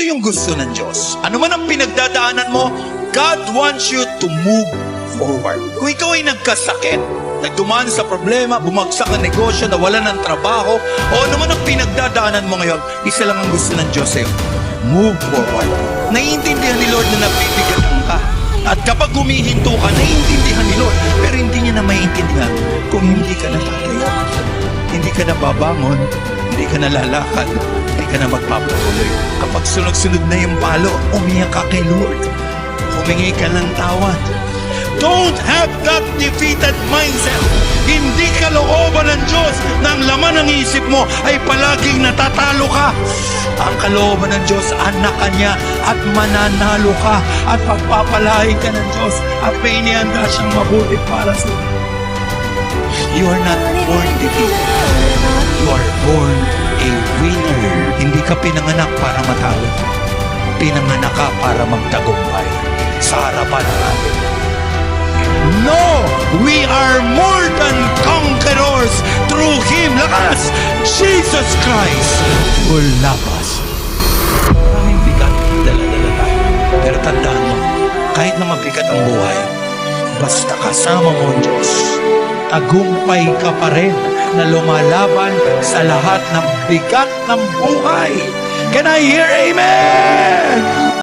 yung gusto ng Diyos. Ano man ang pinagdadaanan mo, God wants you to move forward. Kung ikaw ay nagkasakit, nagdumaan sa problema, bumagsak ang negosyo, nawalan ng trabaho, o ano man ang pinagdadaanan mo ngayon, isa lang ang gusto ng Diyos sa'yo. Move forward. Naiintindihan ni Lord na nabibigatan ka. At kapag humihinto ka, naiintindihan ni Lord. Pero hindi niya na maiintindihan kung hindi ka natatayo. Hindi ka na babangon, hindi ka na lalakad, hindi ka na magpapatuloy. Kapag sunod-sunod na yung palo, umiyak ka kay Lord. Humingi ka ng tawad. Don't have that defeated mindset. Hindi kalooban ng Diyos na ang laman ng isip mo ay palaging natatalo ka. Ang kalooban ng Diyos, anak ka niya at mananalo ka at pagpapalain ka ng Diyos at may inihanda siyang mabuti para sa iyo. You are not born defeated. You are born a winner. Hindi ka pinanganak para matalo. Pinanganak ka para magtagumpay sa harapan ng atin. No! We are more than conquerors through Him. Lakas! Jesus Christ will love us. Maraming bigat, dala-dala tayo. Pero tandaan mo, kahit na mabigat ang buhay, basta kasama mo ang Diyos, tagumpay ka pa rin na lumalaban sa lahat ng bigat ng buhay. Can I hear amen?